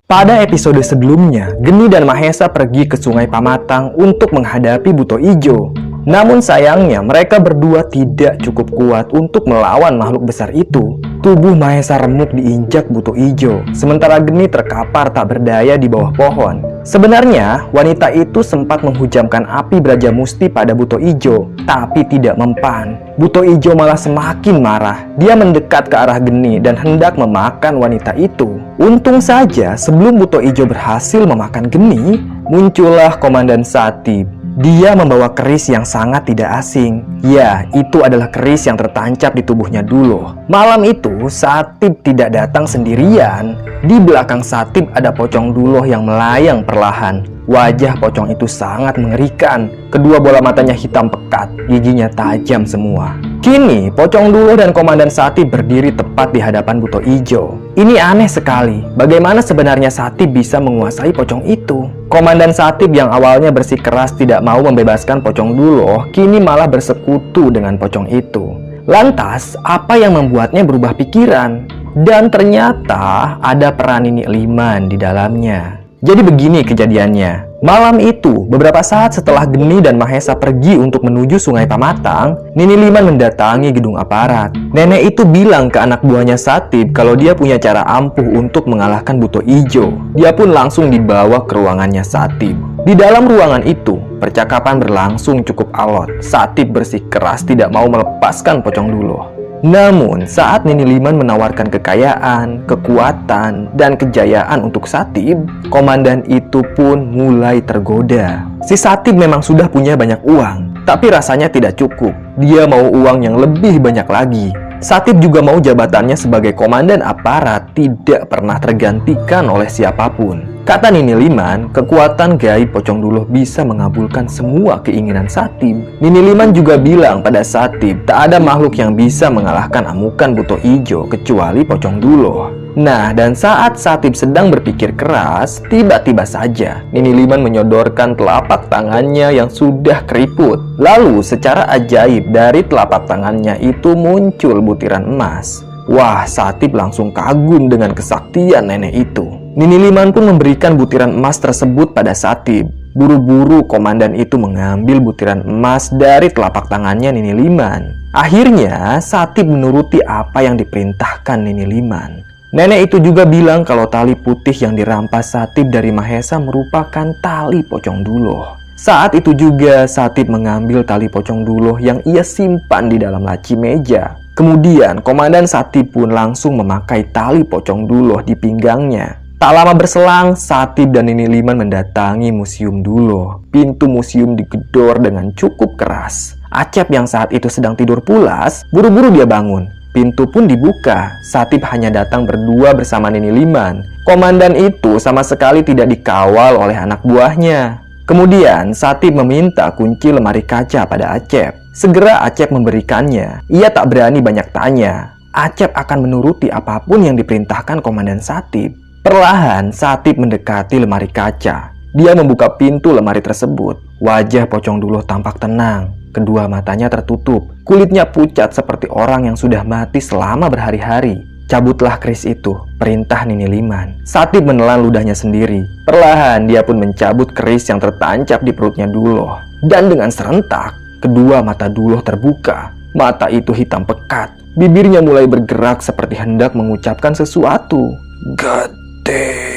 Pada episode sebelumnya, Geni dan Mahesa pergi ke Sungai Pamatang untuk menghadapi Buto Ijo. Namun sayangnya mereka berdua tidak cukup kuat untuk melawan makhluk besar itu. Tubuh Mahesa remuk diinjak Buto Ijo, sementara Geni terkapar tak berdaya di bawah pohon. Sebenarnya, wanita itu sempat menghujamkan api Braja Musti pada Buto Ijo, tapi tidak mempan. Buto Ijo malah semakin marah. Dia mendekat ke arah Geni dan hendak memakan wanita itu. Untung saja sebelum Buto Ijo berhasil memakan Geni, muncullah Komandan Satib. Dia membawa keris yang sangat tidak asing. Ya, itu adalah keris yang tertancap di tubuhnya dulu. Malam itu, Satib tidak datang sendirian. Di belakang Satib ada Pocong Duloh yang melayang perlahan. Wajah pocong itu sangat mengerikan. Kedua bola matanya hitam pekat, giginya tajam semua. Kini, Pocong Duloh dan Komandan Satib berdiri tepat di hadapan Buto Ijo. Ini aneh sekali, bagaimana sebenarnya Satib bisa menguasai pocong itu? Komandan Satib yang awalnya bersikeras tidak mau membebaskan Pocong Duloh, kini malah bersekutu dengan pocong itu. Lantas, apa yang membuatnya berubah pikiran? Dan ternyata ada peran Nini Liman di dalamnya. Jadi begini kejadiannya. Malam itu, beberapa saat setelah Geni dan Mahesa pergi untuk menuju Sungai Pamatang, Nini Liman mendatangi gedung aparat. Nenek itu bilang ke anak buahnya Satib kalau dia punya cara ampuh untuk mengalahkan Buto Ijo. Dia pun langsung dibawa ke ruangannya Satib. Di dalam ruangan itu, percakapan berlangsung cukup alot. Satib bersikeras tidak mau melepaskan Pocong Duloh. Namun, saat Nini Liman menawarkan kekayaan, kekuatan, dan kejayaan untuk Satib, komandan itu pun mulai tergoda. Si Satib memang sudah punya banyak uang, tapi rasanya tidak cukup. Dia mau uang yang lebih banyak lagi. Satib juga mau jabatannya sebagai komandan aparat tidak pernah tergantikan oleh siapapun. Kata Nini Liman, kekuatan gaib Pocong Duloh bisa mengabulkan semua keinginan Satib. Nini Liman juga bilang pada Satib, tak ada makhluk yang bisa mengalahkan amukan Buto Ijo kecuali Pocong Duloh. Nah, dan saat Satib sedang berpikir keras, tiba-tiba saja Nini Liman menyodorkan telapak tangannya yang sudah keriput. Lalu secara ajaib dari telapak tangannya itu muncul butiran emas. Wah, Satib langsung kagum dengan kesaktian nenek itu. Nini Liman pun memberikan butiran emas tersebut pada Satib. Buru-buru komandan itu mengambil butiran emas dari telapak tangannya Nini Liman. Akhirnya, Satib menuruti apa yang diperintahkan Nini Liman. Nenek itu juga bilang kalau tali putih yang dirampas Satib dari Mahesa merupakan tali Pocong Duloh. Saat itu juga Satib mengambil tali Pocong Duloh yang ia simpan di dalam laci meja. Kemudian Komandan Satib pun langsung memakai tali Pocong Duloh di pinggangnya. Tak lama berselang, Satib dan Nini Liman mendatangi Museum Duloh. Pintu museum digedor dengan cukup keras. Acep yang saat itu sedang tidur pulas, buru-buru dia bangun. Pintu pun dibuka. Satib hanya datang berdua bersama Nini Liman. Komandan itu sama sekali tidak dikawal oleh anak buahnya. Kemudian Satib meminta kunci lemari kaca pada Acep. Segera Acep memberikannya. Ia tak berani banyak tanya. Acep akan menuruti apapun yang diperintahkan Komandan Satib. Perlahan Satib mendekati lemari kaca. Dia membuka pintu lemari tersebut. Wajah Pocong Duloh tampak tenang. Kedua matanya tertutup. Kulitnya pucat seperti orang yang sudah mati selama berhari-hari. Cabutlah keris itu, perintah Nini Liman. Satib menelan ludahnya sendiri. Perlahan dia pun mencabut keris yang tertancap di perutnya Duloh. Dan dengan serentak, kedua mata Duloh terbuka. Mata itu hitam pekat. Bibirnya mulai bergerak seperti hendak mengucapkan sesuatu. Gede.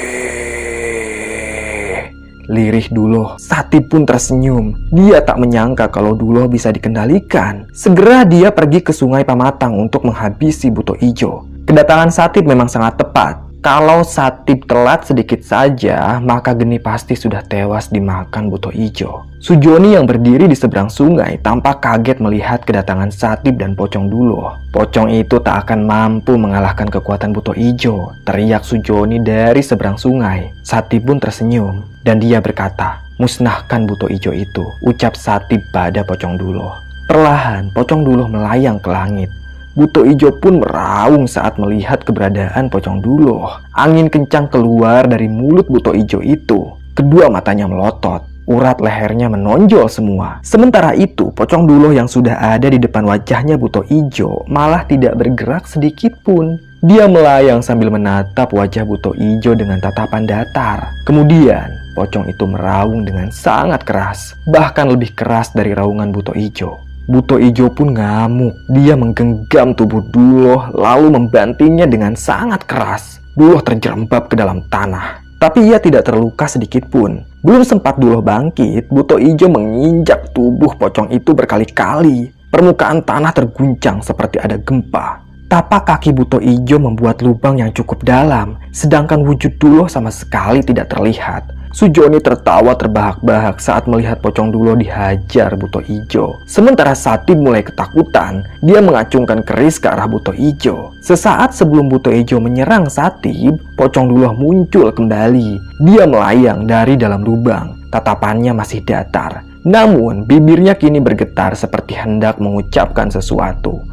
Lirih Duloh. Satib pun tersenyum. Dia tak menyangka kalau Duloh bisa dikendalikan. Segera dia pergi ke Sungai Pamatang untuk menghabisi Buto Ijo. Kedatangan Satib memang sangat tepat. Kalau Satib telat sedikit saja, maka Geni pasti sudah tewas dimakan Buto Ijo. Sujoni yang berdiri di seberang sungai tampak kaget melihat kedatangan Satib dan Pocong Duloh. Pocong itu tak akan mampu mengalahkan kekuatan Buto Ijo, teriak Sujoni dari seberang sungai. Satib pun tersenyum dan dia berkata, musnahkan Buto Ijo itu, ucap Satib pada Pocong Duloh. Perlahan Pocong Duloh melayang ke langit. Buto Ijo pun meraung saat melihat keberadaan Pocong Duloh. Angin kencang keluar dari mulut Buto Ijo itu. Kedua matanya melotot. Urat lehernya menonjol semua. Sementara itu, Pocong Duloh yang sudah ada di depan wajahnya Buto Ijo malah tidak bergerak sedikit pun. Dia melayang sambil menatap wajah Buto Ijo dengan tatapan datar. Kemudian, pocong itu meraung dengan sangat keras, bahkan lebih keras dari raungan Buto Ijo. Buto Ijo pun ngamuk. Dia menggenggam tubuh Duloh lalu membantingnya dengan sangat keras. Duloh terjerembab ke dalam tanah, tapi ia tidak terluka sedikit pun. Belum sempat Duloh bangkit, Buto Ijo menginjak tubuh pocong itu berkali-kali. Permukaan tanah terguncang seperti ada gempa. Tapak kaki Buto Ijo membuat lubang yang cukup dalam, sedangkan wujud Duloh sama sekali tidak terlihat. Sujoni tertawa terbahak-bahak saat melihat pocong Duloh dihajar Buto Ijo. Sementara Satib mulai ketakutan, dia mengacungkan keris ke arah Buto Ijo. Sesaat sebelum Buto Ijo menyerang Satib, pocong Duloh muncul kembali. Dia melayang dari dalam lubang, tatapannya masih datar. Namun, bibirnya kini bergetar seperti hendak mengucapkan sesuatu.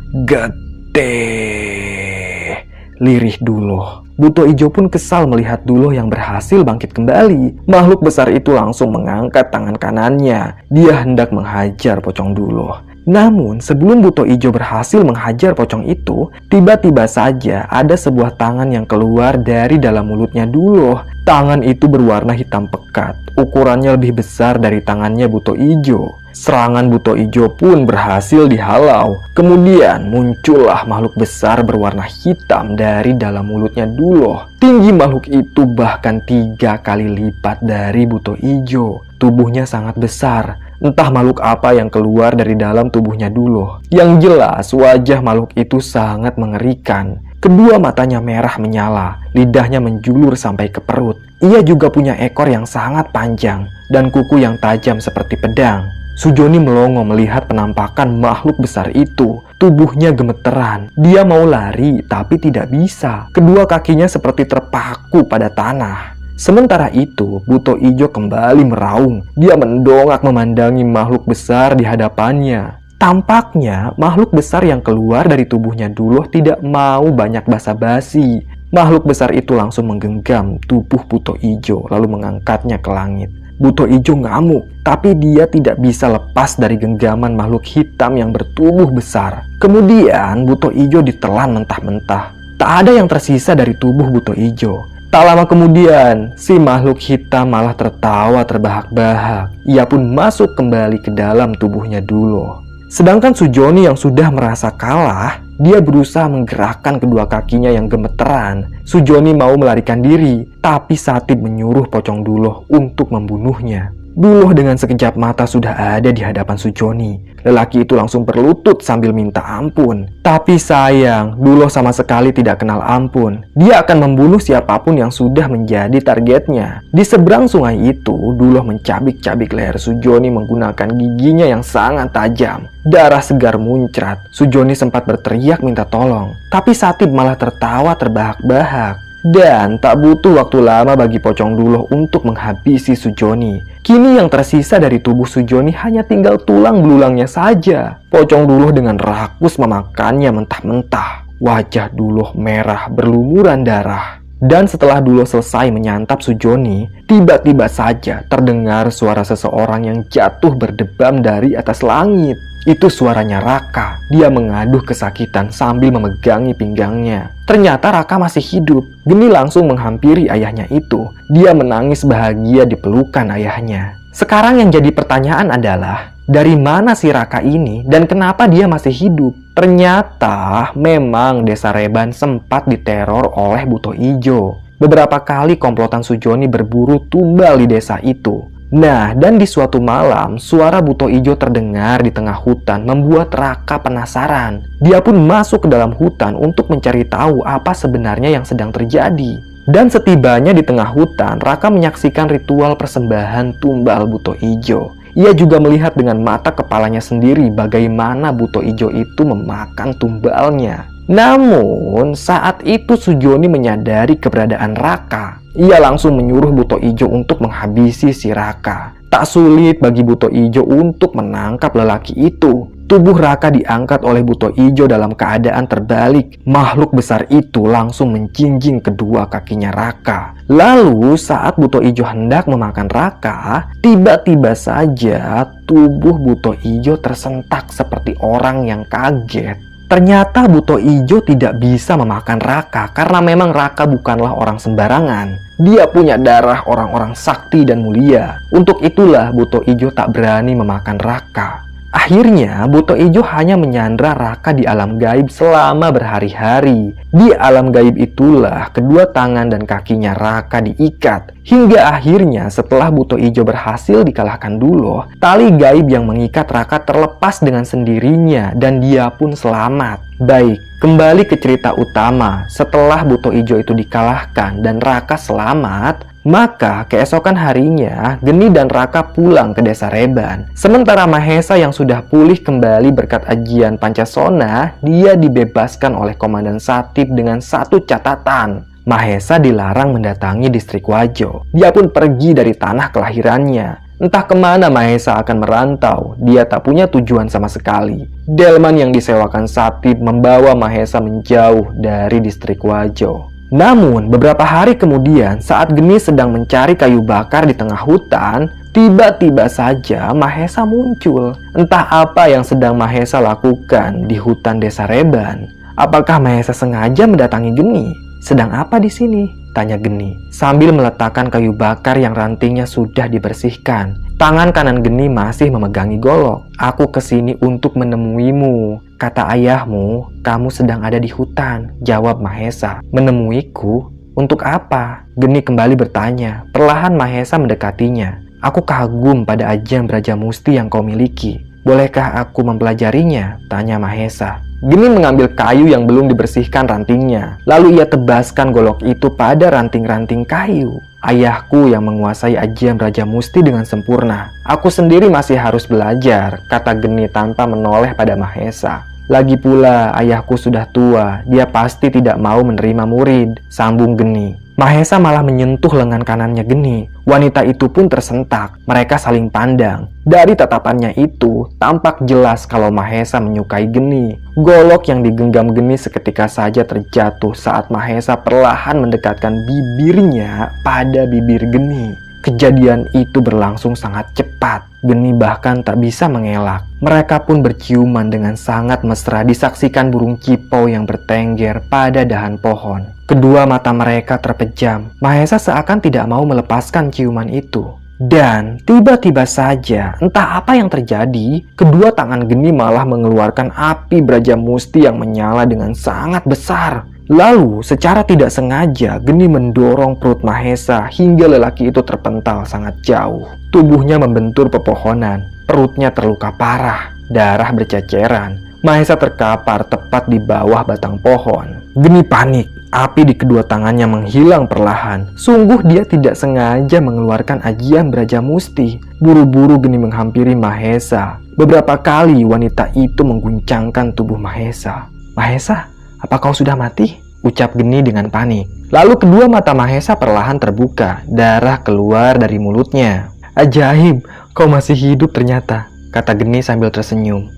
Lirih Duloh. Buto Ijo pun kesal melihat Duloh yang berhasil bangkit kembali. Makhluk besar itu langsung mengangkat tangan kanannya. Dia hendak menghajar pocong Duloh. Namun sebelum Buto Ijo berhasil menghajar pocong itu, tiba-tiba saja ada sebuah tangan yang keluar dari dalam mulutnya Duloh. Tangan itu berwarna hitam pekat. Ukurannya lebih besar dari tangannya Buto Ijo. Serangan Buto Ijo pun berhasil dihalau. Kemudian muncullah makhluk besar berwarna hitam dari dalam mulutnya Duloh. Tinggi makhluk itu bahkan 3 kali lipat dari Buto Ijo. Tubuhnya sangat besar. Entah makhluk apa yang keluar dari dalam tubuhnya Duloh. Yang jelas wajah makhluk itu sangat mengerikan. Kedua matanya merah menyala, lidahnya menjulur sampai ke perut. Ia juga punya ekor yang sangat panjang dan kuku yang tajam seperti pedang. Sujoni melongo melihat penampakan makhluk besar itu. Tubuhnya gemeteran. Dia mau lari tapi tidak bisa. Kedua kakinya seperti terpaku pada tanah. Sementara itu, Buto Ijo kembali meraung. Dia mendongak memandangi makhluk besar di hadapannya. Tampaknya makhluk besar yang keluar dari tubuhnya Duloh tidak mau banyak basa-basi. Makhluk besar itu langsung menggenggam tubuh Buto Ijo lalu mengangkatnya ke langit. Buto Ijo ngamuk, tapi dia tidak bisa lepas dari genggaman makhluk hitam yang bertubuh besar. Kemudian Buto Ijo ditelan mentah-mentah. Tak ada yang tersisa dari tubuh Buto Ijo. Tak lama kemudian, si makhluk hitam malah tertawa terbahak-bahak. Ia pun masuk kembali ke dalam tubuhnya Duloh. Sedangkan Sujoni yang sudah merasa kalah, dia berusaha menggerakkan kedua kakinya yang gemeteran. Sujoni mau melarikan diri, tapi Satib menyuruh pocong Duloh untuk membunuhnya. Duloh dengan sekejap mata sudah ada di hadapan Sujoni. Lelaki itu langsung berlutut sambil minta ampun. Tapi sayang, Duloh sama sekali tidak kenal ampun. Dia akan membunuh siapapun yang sudah menjadi targetnya. Di seberang sungai itu, Duloh mencabik-cabik leher Sujoni menggunakan giginya yang sangat tajam. Darah segar muncrat. Sujoni sempat berteriak minta tolong. Tapi Satib malah tertawa terbahak-bahak. Dan tak butuh waktu lama bagi pocong Duloh untuk menghabisi Sujoni. Kini yang tersisa dari tubuh Sujoni hanya tinggal tulang belulangnya saja. Pocong Duloh dengan rakus memakannya mentah-mentah. Wajah Duloh merah berlumuran darah. Dan setelah Duloh selesai menyantap Sujoni, tiba-tiba saja terdengar suara seseorang yang jatuh berdebam dari atas langit. Itu suaranya Raka. Dia mengaduh kesakitan sambil memegangi pinggangnya. Ternyata Raka masih hidup. Geni langsung menghampiri ayahnya itu. Dia menangis bahagia di pelukan ayahnya. Sekarang yang jadi pertanyaan adalah, dari mana si Raka ini dan kenapa dia masih hidup? Ternyata memang Desa Reban sempat diteror oleh Buto Ijo. Beberapa kali komplotan Sujoni berburu tumbal di desa itu. Nah, dan di suatu malam, suara Buto Ijo terdengar di tengah hutan membuat Raka penasaran. Dia pun masuk ke dalam hutan untuk mencari tahu apa sebenarnya yang sedang terjadi. Dan setibanya di tengah hutan, Raka menyaksikan ritual persembahan tumbal Buto Ijo. Ia juga melihat dengan mata kepalanya sendiri bagaimana Buto Ijo itu memakan tumbalnya. Namun, saat itu Sujoni menyadari keberadaan Raka. Ia langsung menyuruh Buto Ijo untuk menghabisi si Raka. Tak sulit bagi Buto Ijo untuk menangkap lelaki itu. Tubuh Raka diangkat oleh Buto Ijo dalam keadaan terbalik. Makhluk besar itu langsung menjinjing kedua kakinya Raka. Lalu saat Buto Ijo hendak memakan Raka, tiba-tiba saja tubuh Buto Ijo tersentak seperti orang yang kaget. Ternyata Buto Ijo tidak bisa memakan Raka karena memang Raka bukanlah orang sembarangan. Dia punya darah orang-orang sakti dan mulia. Untuk itulah Buto Ijo tak berani memakan Raka. Akhirnya Buto Ijo hanya menyandra Raka di alam gaib selama berhari-hari. Di alam gaib itulah kedua tangan dan kakinya Raka diikat. Hingga akhirnya setelah Buto Ijo berhasil dikalahkan Duloh, tali gaib yang mengikat Raka terlepas dengan sendirinya dan dia pun selamat. Baik, kembali ke cerita utama. Setelah Buto Ijo itu dikalahkan dan Raka selamat, maka keesokan harinya Geni dan Raka pulang ke desa Reban. Sementara Mahesa yang sudah pulih kembali berkat ajian Pancasona, dia dibebaskan oleh Komandan Satip dengan satu catatan. Mahesa dilarang mendatangi distrik Wajo. Dia pun pergi dari tanah kelahirannya. Entah kemana Mahesa akan merantau, dia tak punya tujuan sama sekali. Delman yang disewakan Satip membawa Mahesa menjauh dari distrik Wajo. Namun, beberapa hari kemudian saat Geni sedang mencari kayu bakar di tengah hutan, tiba-tiba saja Mahesa muncul. Entah apa yang sedang Mahesa lakukan di hutan desa Reban. Apakah Mahesa sengaja mendatangi Geni? Sedang apa di sini? Tanya Geni sambil meletakkan kayu bakar yang rantingnya sudah dibersihkan. Tangan kanan Geni masih memegangi golok. Aku kesini untuk menemuimu. Kata ayahmu, kamu sedang ada di hutan, jawab Mahesa. Menemuiku? Untuk apa? Geni kembali bertanya. Perlahan Mahesa mendekatinya. Aku kagum pada ajian Brajamusti yang kau miliki. Bolehkah aku mempelajarinya? Tanya Mahesa. Geni mengambil kayu yang belum dibersihkan rantingnya. Lalu ia tebaskan golok itu pada ranting-ranting kayu. Ayahku yang menguasai ajian Brajamusti dengan sempurna. Aku sendiri masih harus belajar, kata Geni tanpa menoleh pada Mahesa. Lagi pula ayahku sudah tua, dia pasti tidak mau menerima murid, sambung Geni. Mahesa malah menyentuh lengan kanannya Geni. Wanita itu pun tersentak, mereka saling pandang. Dari tatapannya itu, tampak jelas kalau Mahesa menyukai Geni. Golok yang digenggam Geni seketika saja terjatuh saat Mahesa perlahan mendekatkan bibirnya pada bibir Geni. Kejadian itu berlangsung sangat cepat. Geni bahkan tak bisa mengelak. Mereka pun berciuman dengan sangat mesra disaksikan burung cipau yang bertengger pada dahan pohon. Kedua mata mereka terpejam. Mahesa seakan tidak mau melepaskan ciuman itu. Dan tiba-tiba saja, entah apa yang terjadi, kedua tangan Geni malah mengeluarkan api Brajamusti yang menyala dengan sangat besar. Lalu, secara tidak sengaja, Geni mendorong perut Mahesa hingga lelaki itu terpental sangat jauh. Tubuhnya membentur pepohonan, perutnya terluka parah, darah berceceran. Mahesa terkapar tepat di bawah batang pohon. Geni panik, api di kedua tangannya menghilang perlahan. Sungguh dia tidak sengaja mengeluarkan ajian Brajamusti. Buru-buru Geni menghampiri Mahesa. Beberapa kali wanita itu mengguncangkan tubuh Mahesa. Mahesa, apa kau sudah mati? Ucap Geni dengan panik. Lalu kedua mata Mahesa perlahan terbuka. Darah keluar dari mulutnya. Ajaib, kau masih hidup ternyata, kata Geni sambil tersenyum.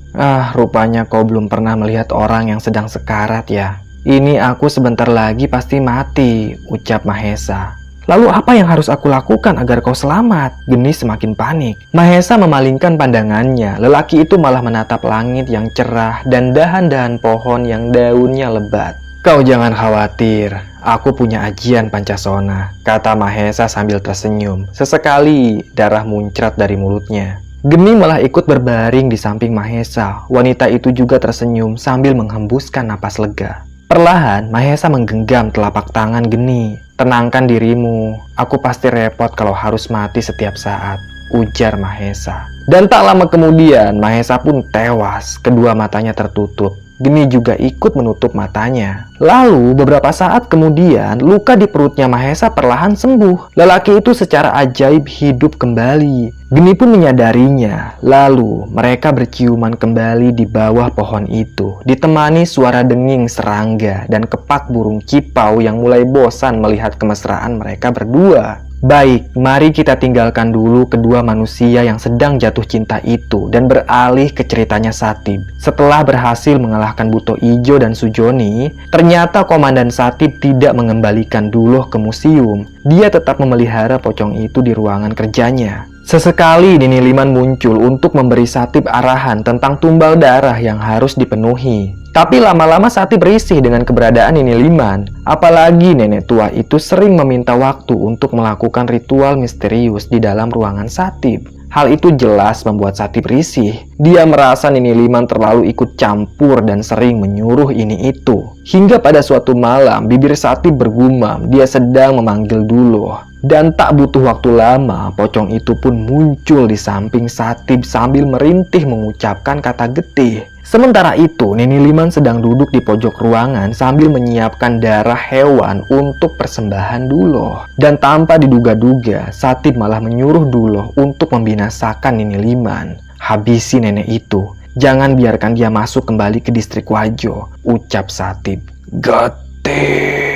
Rupanya kau belum pernah melihat orang yang sedang sekarat ya. Ini aku sebentar lagi pasti mati, ucap Mahesa. Lalu apa yang harus aku lakukan agar kau selamat? Geni semakin panik. Mahesa memalingkan pandangannya. Lelaki itu malah menatap langit yang cerah dan dahan-dahan pohon yang daunnya lebat. Kau jangan khawatir, aku punya ajian Pancasona, kata Mahesa sambil tersenyum. Sesekali darah muncrat dari mulutnya. Geni malah ikut berbaring di samping Mahesa. Wanita itu juga tersenyum sambil menghembuskan napas lega. Perlahan, Mahesa menggenggam telapak tangan Geni. Tenangkan dirimu, aku pasti repot kalau harus mati setiap saat, ujar Mahesa. Dan tak lama kemudian, Mahesa pun tewas, kedua matanya tertutup. Geni juga ikut menutup matanya. Lalu beberapa saat kemudian luka di perutnya Mahesa perlahan sembuh. Lelaki itu secara ajaib hidup kembali. Geni pun menyadarinya. Lalu mereka berciuman kembali di bawah pohon itu, ditemani suara denging serangga dan kepak burung cipau yang mulai bosan melihat kemesraan mereka berdua. Baik, mari kita tinggalkan dulu kedua manusia yang sedang jatuh cinta itu dan beralih ke ceritanya Satip. Setelah berhasil mengalahkan Buto Ijo dan Sujoni, ternyata Komandan Satip tidak mengembalikan Duloh ke museum. Dia tetap memelihara pocong itu di ruangan kerjanya. Sesekali Nini Liman muncul untuk memberi Satib arahan tentang tumbal darah yang harus dipenuhi. Tapi lama-lama Satib risih dengan keberadaan Nini Liman. Apalagi nenek tua itu sering meminta waktu untuk melakukan ritual misterius di dalam ruangan Satib. Hal itu jelas membuat Satib risih. Dia merasa Nini Liman terlalu ikut campur dan sering menyuruh ini itu. Hingga pada suatu malam, bibir Satib bergumam dia sedang memanggil Duloh. Dan tak butuh waktu lama, pocong itu pun muncul di samping Satib sambil merintih mengucapkan kata getih. Sementara itu, Nini Liman sedang duduk di pojok ruangan sambil menyiapkan darah hewan untuk persembahan Duloh. Dan tanpa diduga-duga, Satib malah menyuruh Duloh untuk membinasakan Nini Liman. Habisi nenek itu, jangan biarkan dia masuk kembali ke distrik Wajo, ucap Satib. Getih.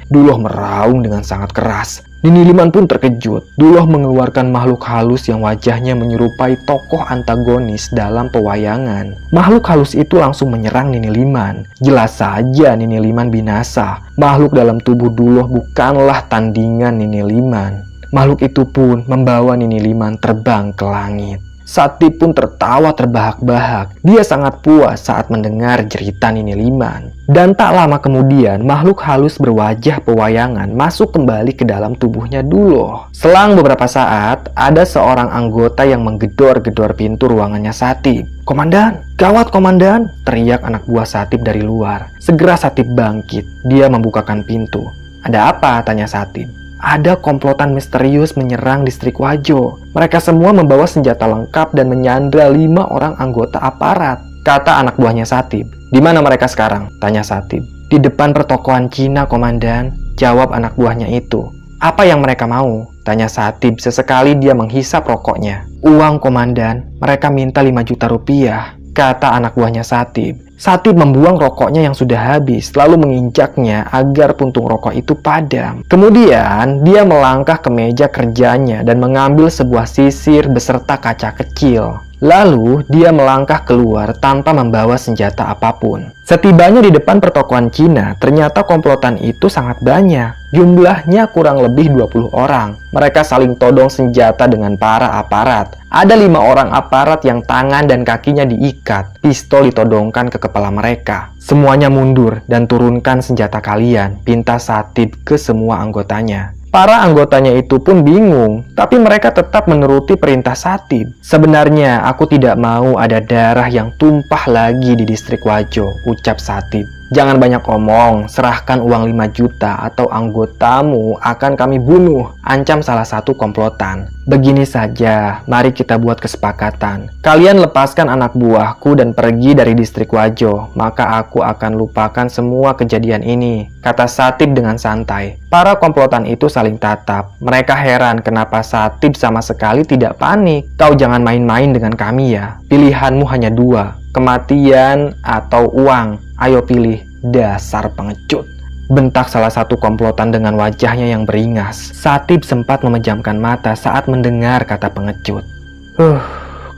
Duloh meraung dengan sangat keras. Nini Liman pun terkejut. Duloh mengeluarkan makhluk halus yang wajahnya menyerupai tokoh antagonis dalam pewayangan. Makhluk halus itu langsung menyerang Nini Liman. Jelas saja Nini Liman binasa. Makhluk dalam tubuh Duloh bukanlah tandingan Nini Liman. Makhluk itu pun membawa Nini Liman terbang ke langit. Satib pun tertawa terbahak-bahak. Dia sangat puas saat mendengar cerita Nini Liman. Dan tak lama kemudian, makhluk halus berwajah pewayangan masuk kembali ke dalam tubuhnya Duloh. Selang beberapa saat, ada seorang anggota yang menggedor-gedor pintu ruangannya Satib. "Komandan, gawat komandan!" teriak anak buah Satib dari luar. Segera Satib bangkit. Dia membukakan pintu. "Ada apa?" tanya Satib. "Ada komplotan misterius menyerang distrik Wajo. Mereka semua membawa senjata lengkap dan menyandra 5 orang anggota aparat," kata anak buahnya Satib. "Di mana mereka sekarang?" tanya Satib. "Di depan pertokoan Cina, komandan," jawab anak buahnya itu. "Apa yang mereka mau?" tanya Satib. Sesekali dia menghisap rokoknya. "Uang, komandan. Mereka minta 5 juta rupiah," kata anak buahnya Satib. Satib membuang rokoknya yang sudah habis, lalu menginjaknya agar puntung rokok itu padam. Kemudian, dia melangkah ke meja kerjanya dan mengambil sebuah sisir beserta kaca kecil. Lalu, dia melangkah keluar tanpa membawa senjata apapun. Setibanya di depan pertokoan Cina, ternyata komplotan itu sangat banyak. Jumlahnya kurang lebih 20 orang. Mereka saling todong senjata dengan para aparat. Ada 5 orang aparat yang tangan dan kakinya diikat. Pistol ditodongkan ke kepala mereka. "Semuanya mundur dan turunkan senjata kalian," pinta Satib ke semua anggotanya. Para anggotanya itu pun bingung, tapi mereka tetap menuruti perintah Satib. "Sebenarnya aku tidak mau ada darah yang tumpah lagi di distrik Wajo," ucap Satib. "Jangan banyak omong, serahkan uang 5 juta atau anggotamu akan kami bunuh," ancam salah satu komplotan. "Begini saja, mari kita buat kesepakatan. Kalian lepaskan anak buahku dan pergi dari distrik Wajo, maka aku akan lupakan semua kejadian ini," kata Satib dengan santai. Para komplotan itu saling tatap. Mereka heran kenapa Satib sama sekali tidak panik. "Kau jangan main-main dengan kami ya. Pilihanmu hanya 2, kematian atau uang. Ayo pilih, dasar pengecut," bentak salah satu komplotan dengan wajahnya yang beringas. Satib sempat memejamkan mata saat mendengar kata pengecut.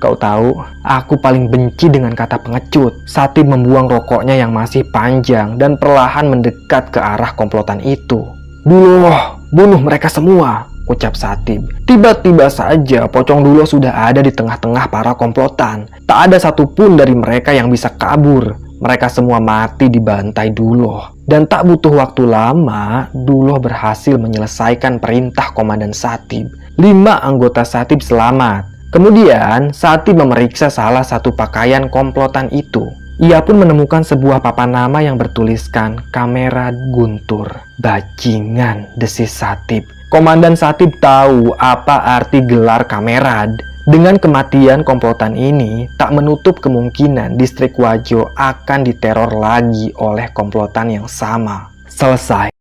Kau tahu, aku paling benci dengan kata pengecut." Satib membuang rokoknya yang masih panjang dan perlahan mendekat ke arah komplotan itu. "Duloh, bunuh mereka semua," ucap Satib. Tiba-tiba saja pocong Duloh sudah ada di tengah-tengah para komplotan. Tak ada satupun dari mereka yang bisa kabur. Mereka semua mati dibantai Duloh. Dan tak butuh waktu lama, Duloh berhasil menyelesaikan perintah komandan Satib. 5 anggota Satib selamat. Kemudian, Satib memeriksa salah satu pakaian komplotan itu. Ia pun menemukan sebuah papan nama yang bertuliskan Kamerad Guntur. "Bajingan," desis Satib. Komandan Satib tahu apa arti gelar Kamerad. Dengan kematian komplotan ini, tak menutup kemungkinan distrik Wajo akan diteror lagi oleh komplotan yang sama. Selesai.